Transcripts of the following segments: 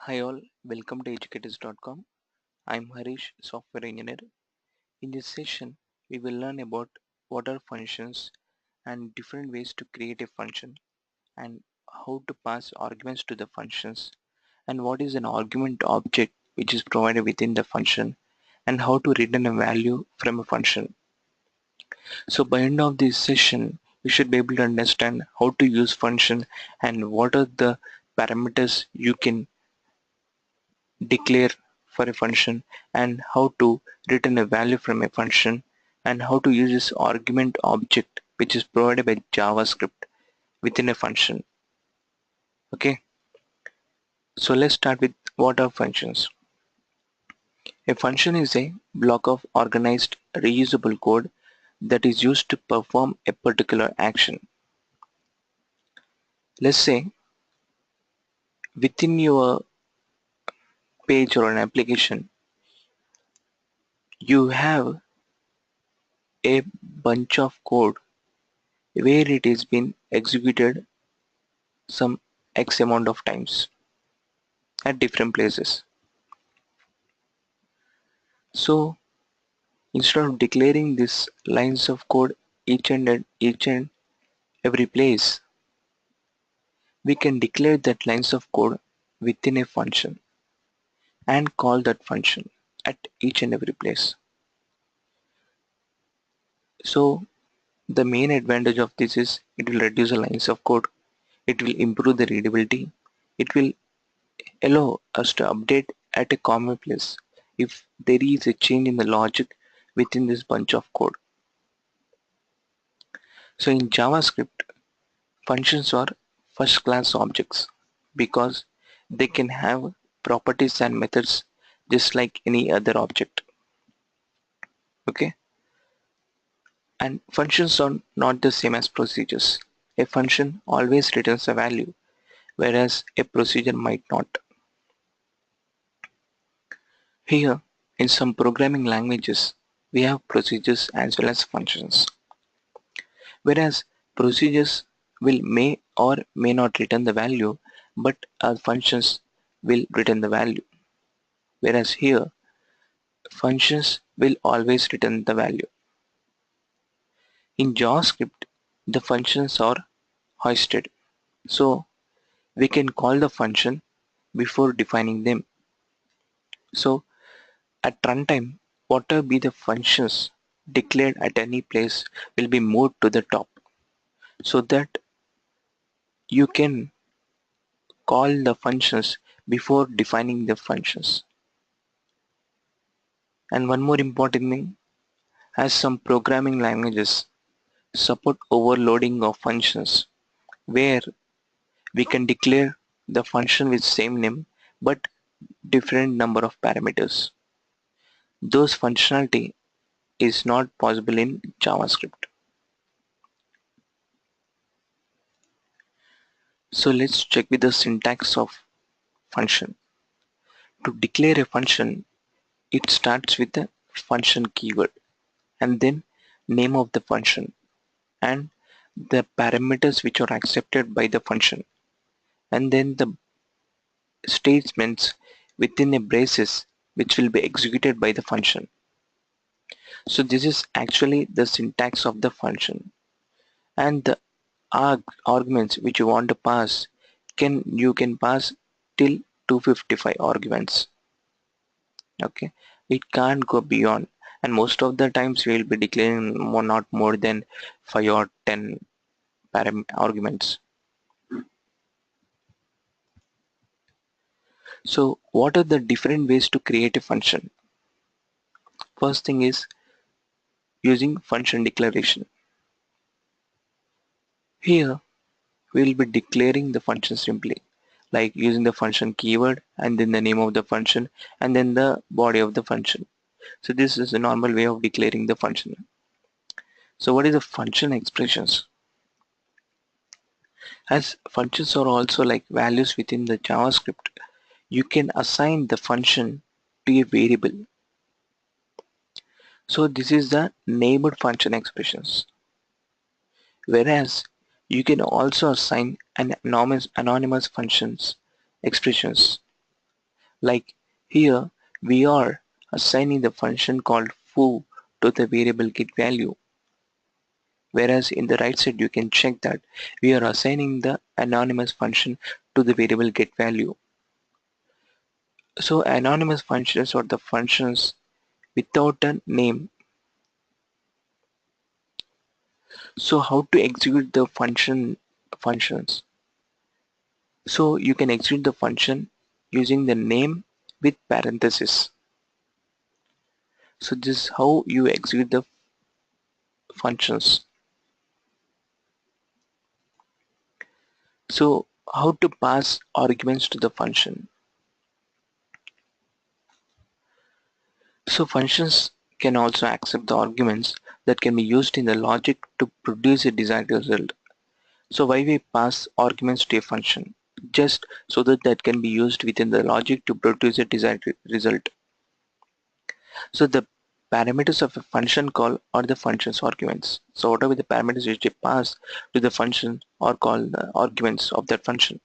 Hi all, welcome to educators.com. I'm Harish, software engineer. In this session, we will learn about what are functions and different ways to create a function and how to pass arguments to the functions and what is an argument object which is provided within the function and how to return a value from a function. So by end of this session, you should be able to understand how to use function and what are the parameters you can declare for a function and how to return a value from a function and how to use this argument object which is provided by JavaScript within a function. Okay, so let's start with what are functions. A function is a block of organized reusable code that is used to perform a particular action. Let's say within your page or an application you have a bunch of code where it has been executed some X amount of times at different places. So instead of declaring these lines of code each and every place, we can declare that lines of code within a function and call that function at each and every place. So the main advantage of this is it will reduce the lines of code, it will improve the readability, it will allow us to update at a common place if there is a change in the logic within this bunch of code. So in JavaScript, functions are first class objects because they can have properties and methods just like any other object. Okay, and functions are not the same as procedures. A function always returns a value, whereas a procedure might not. Here, in some programming languages, we have procedures as well as functions. Whereas procedures will may or may not return the value, but our functions will return the value. Whereas here, functions will always return the value. In JavaScript, the functions are hoisted. So we can call the function before defining them. So at runtime, whatever be the functions declared at any place will be moved to the top so that you can call the functions before defining the functions. And one more important thing, as some programming languages support overloading of functions where we can declare the function with same name but different number of parameters. Those functionality is not possible in JavaScript. So let's check with the syntax of function. To declare a function, it starts with the function keyword and then name of the function and the parameters which are accepted by the function and then the statements within a braces which will be executed by the function. So this is actually the syntax of the function and the arguments which you want to pass you can pass till 255 arguments. Okay, it can't go beyond, and most of the times we will be declaring not more than 5 or 10 arguments. So what are the different ways to create a function? First thing is using function declaration. Here we will be declaring the function simply like using the function keyword and then the name of the function and then the body of the function. So this is the normal way of declaring the function. So what is the function expressions? As functions are also like values within the JavaScript, you can assign the function to a variable. So this is the named function expressions. Whereas you can also assign an anonymous functions expressions. Like here, we are assigning the function called foo to the variable getValue, whereas in the right side you can check that we are assigning the anonymous function to the variable getValue. So anonymous functions are the functions without a name. So how to execute the functions? So you can execute the function using the name with parenthesis. So this is how you execute the functions. So how to pass arguments to the function? So functions can also accept the arguments that can be used in the logic to produce a desired result. So why we pass arguments to a function? Just so that can be used within the logic to produce a desired result. So the parameters of a function call are the function's arguments. So whatever the parameters which we pass to the function are called the arguments of that function.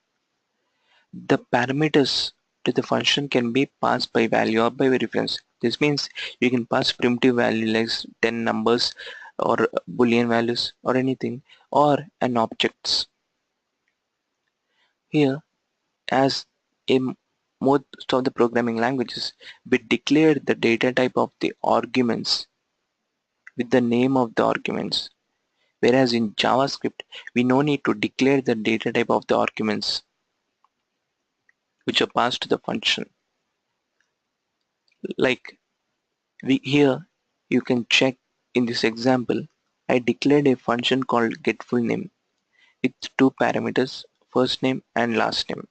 The parameters to the function can be passed by value or by reference. This means you can pass primitive value like 10 numbers or boolean values or anything, or an objects. Here, as in most of the programming languages, we declare the data type of the arguments with the name of the arguments. Whereas in JavaScript, we no need to declare the data type of the arguments which are passed to the function. Like here, you can check in this example, I declared a function called getFullName with two parameters, first name and last name.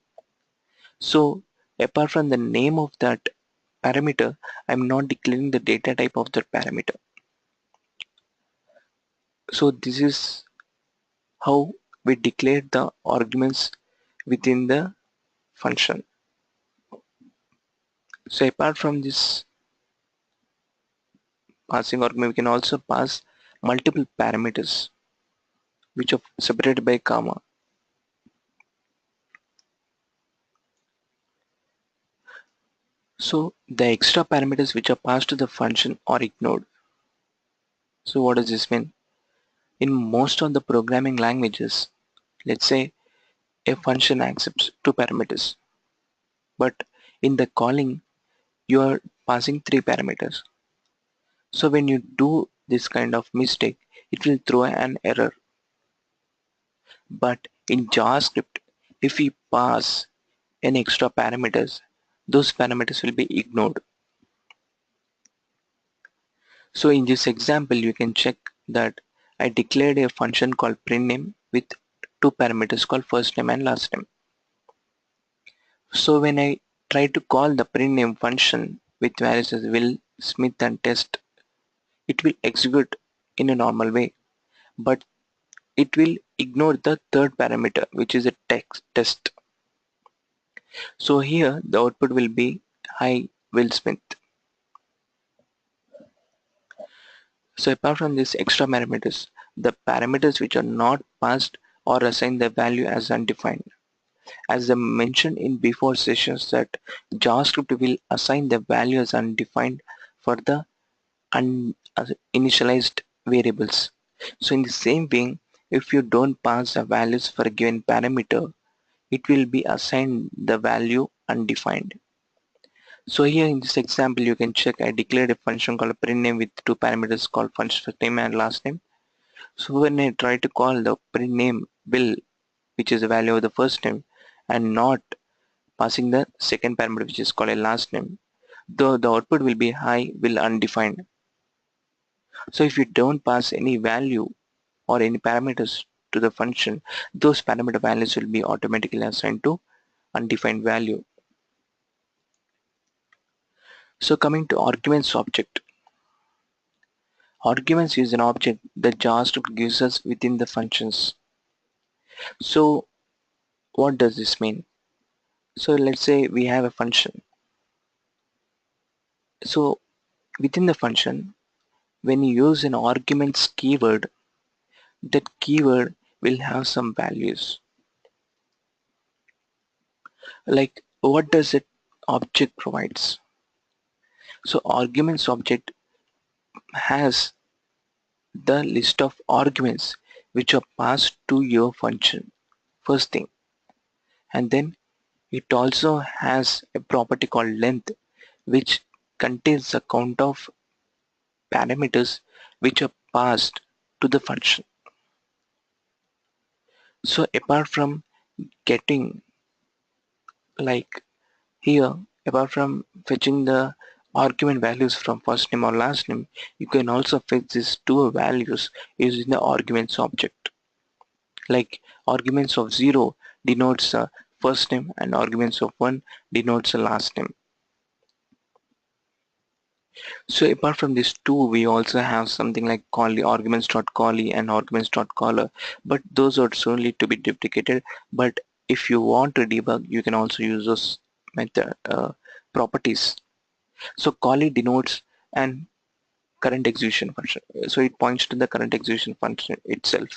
So apart from the name of that parameter, I'm not declaring the data type of that parameter. So this is how we declare the arguments within the function. So apart from this passing argument, we can also pass multiple parameters which are separated by comma. So the extra parameters which are passed to the function are ignored. So what does this mean? In most of the programming languages, let's say a function accepts two parameters, but in the calling you are passing three parameters. So when you do this kind of mistake, it will throw an error. But in JavaScript, if we pass any extra parameters, those parameters will be ignored. So in this example, you can check that I declared a function called printName with two parameters called first name and last name. So when I try to call the printName function with values as Will, Smith and test, it will execute in a normal way, but it will ignore the third parameter, which is a text test. So here the output will be hi Will Smith. So apart from these extra parameters, the parameters which are not passed or assigned the value as undefined. As I mentioned in before sessions that JavaScript will assign the value as undefined for the initialized variables. So in the same way, if you don't pass the values for a given parameter, it will be assigned the value undefined. So here in this example, you can check I declared a function called printName with two parameters called first name and last name. So when I try to call the printName Bill, which is the value of the first name, and not passing the second parameter which is called a last name, the output will be hi will undefined. So if you don't pass any value or any parameters to the function, those parameter values will be automatically assigned to undefined value. So coming to arguments object. Arguments is an object that JavaScript gives us within the functions. So what does this mean? So let's say we have a function. So within the function, when you use an arguments keyword, that keyword will have some values. Like what does it object provides. So arguments object has the list of arguments which are passed to your function, first thing. And then it also has a property called length, which contains a count of parameters which are passed to the function. So apart from getting, like here, apart from fetching the argument values from first name or last name, you can also fetch these two values using the arguments object. Like arguments of 0 denotes first name and arguments of 1 denotes the last name. So apart from these two, we also have something like callee, arguments.callee and arguments.caller, but those are solely to be duplicated. But if you want to debug, you can also use those method properties. So callee denotes an current execution function, so it points to the current execution function itself,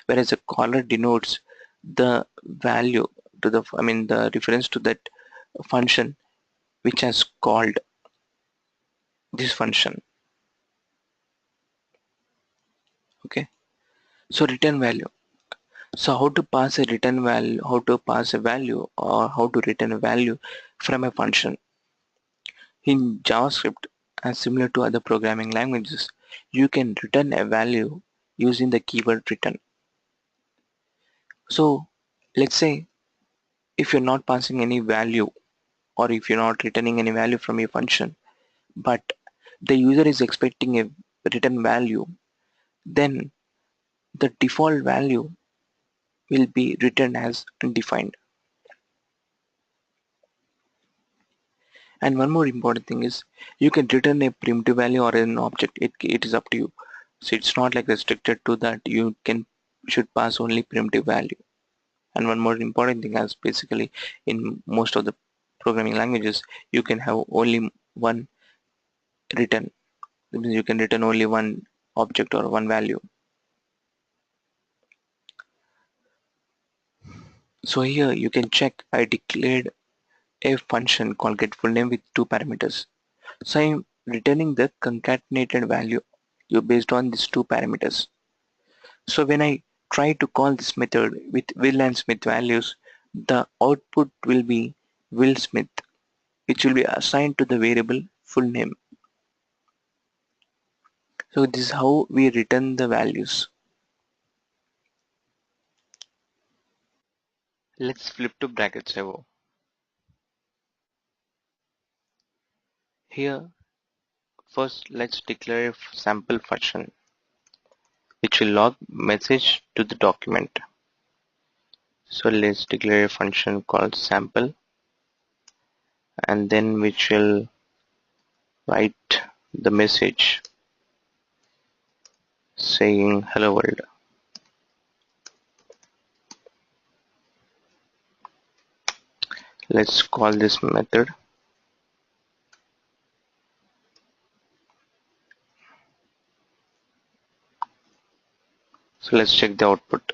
whereas a caller denotes the value to the, I mean the reference to that function which has called this function. Okay, so return value. So how to pass a return value, how to pass a value, or how to return a value from a function. In JavaScript, as similar to other programming languages, you can return a value using the keyword return. So let's say if you're not passing any value, or if you're not returning any value from your function, but the user is expecting a return value, then the default value will be returned as undefined. And one more important thing is you can return a primitive value or an object. It is up to you. So it's not like restricted to that. You can should pass only primitive value. And one more important thing is basically in most of the programming languages, you can have only one return. That means you can return only one object or one value. So here you can check I declared a function called getFullName with two parameters. So I'm returning the concatenated value based on these two parameters. So when I try to call this method with Will and Smith values, the output will be Will Smith, which will be assigned to the variable full name. So this is how we return the values. Let's flip to brackets above. Here, first let's declare a sample function which will log message to the document. So let's declare a function called sample, and then which will write the message saying hello world. Let's call this method. So let's check the output.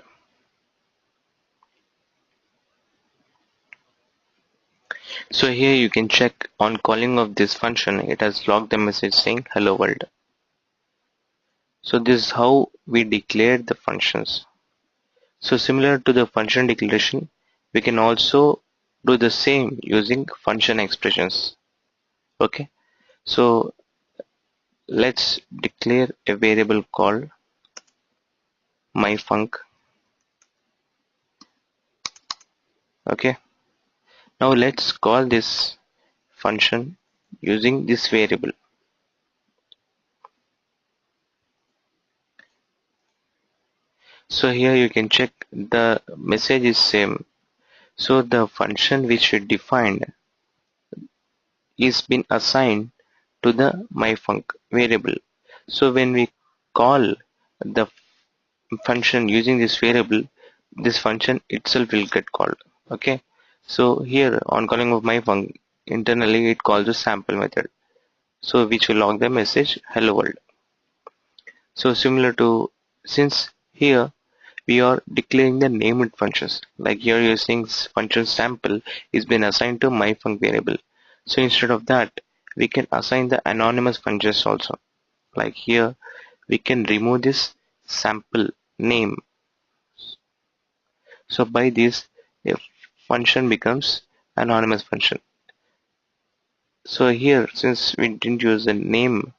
So here you can check on calling of this function, it has logged the message saying hello world. So this is how we declare the functions. So similar to the function declaration, we can also do the same using function expressions. Okay, so let's declare a variable called myfunc. Okay, now let's call this function using this variable. So here you can check the message is same. So the function which we defined is been assigned to the myfunc variable. So when we call the function using this variable, this function itself will get called. Okay, so here on calling of myfunc, internally it calls the sample method, so which will log the message hello world. So similar to, since here we are declaring the named functions, like here you're saying function sample is been assigned to myfunc variable. So instead of that, we can assign the anonymous functions also. Like here, we can remove this sample name. So by this, a function becomes anonymous function. So here, since we didn't use a name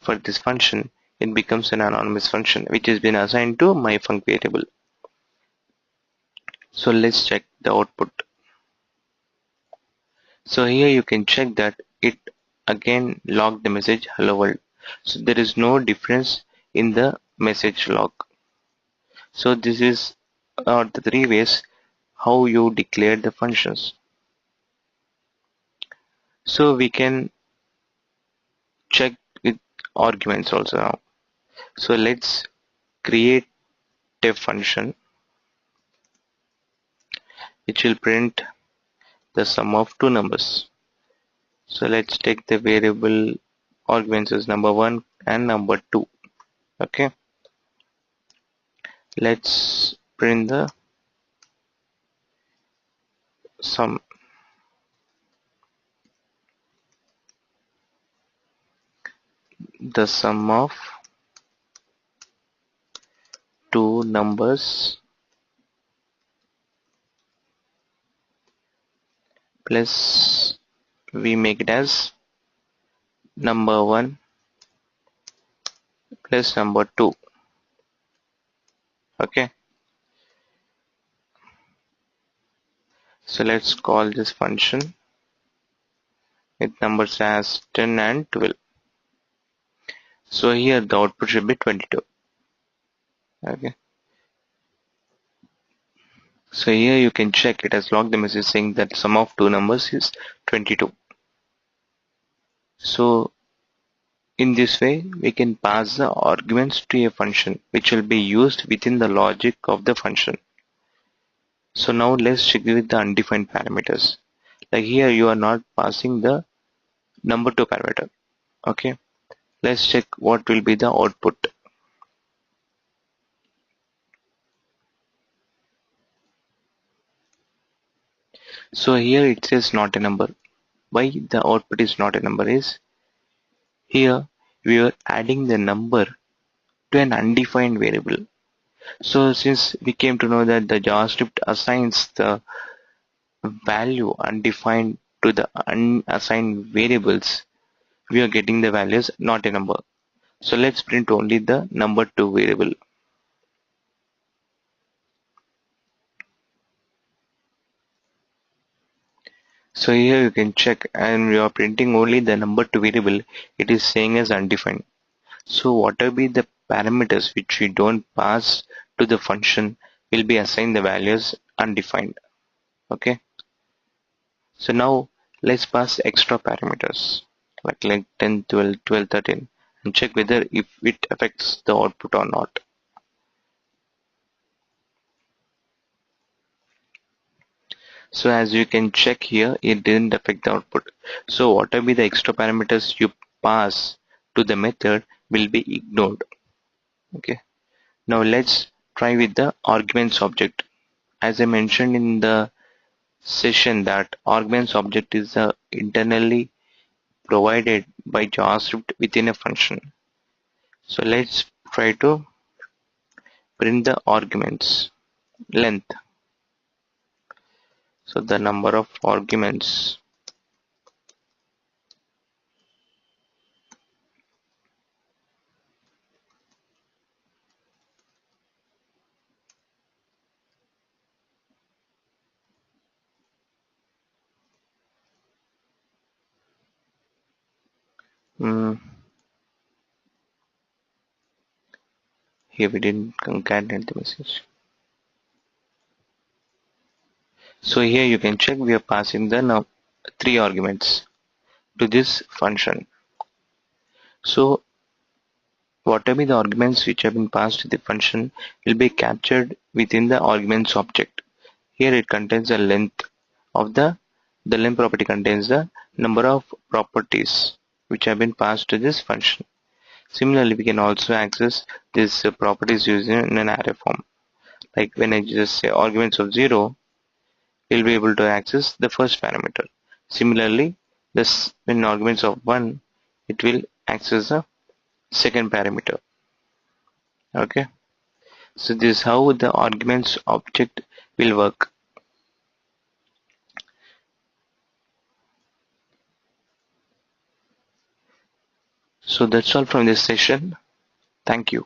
for this function, it becomes an anonymous function which has been assigned to my func variable. So let's check the output. So here you can check that it again logged the message hello world. So there is no difference in the message log. So this is the three ways how you declare the functions. So we can check with arguments also now. So let's create a function which will print the sum of two numbers. So let's take the variable arguments as number 1 and number 2. Okay, let's print sum the sum of two numbers plus we make it as number 1 plus number 2. Okay, so let's call this function with numbers as 10 and 12. So here the output should be 22. Okay, so here you can check it has logged the message saying that sum of two numbers is 22. So in this way, we can pass the arguments to a function which will be used within the logic of the function. So now let's check with the undefined parameters. Like here you are not passing the number to parameter. Okay, let's check what will be the output. So here it says not a number. Why the output is not a number is here we are adding the number to an undefined variable. So since we came to know that the JavaScript assigns the value undefined to the unassigned variables, we are getting the values not a number. So let's print only the number 2 variable. So here you can check and we are printing only the number 2 variable. It is saying as undefined. So whatever be the parameters which we don't pass to the function will be assigned the values undefined. Okay. So now let's pass extra parameters like 10, 12, 12, 13 and check whether if it affects the output or not. So as you can check here, it didn't affect the output. So whatever be the extra parameters you pass to the method will be ignored. Okay. Now let's try with the arguments object. As I mentioned in the session that arguments object is internally provided by JavaScript within a function. So let's try to print the arguments length. So the number of arguments. Mm, Here we didn't concatenate the message. So here you can check we are passing the now 3 arguments to this function. So whatever the arguments which have been passed to the function will be captured within the arguments object. Here it contains the length of the length property contains the number of properties which have been passed to this function. Similarly, we can also access these properties using an array form. Like when I just say arguments of 0, we'll be able to access the first parameter. Similarly, Thus, when arguments of 1, it will access the second parameter. Okay. So this is how the arguments object will work. So that's all from this session. Thank you.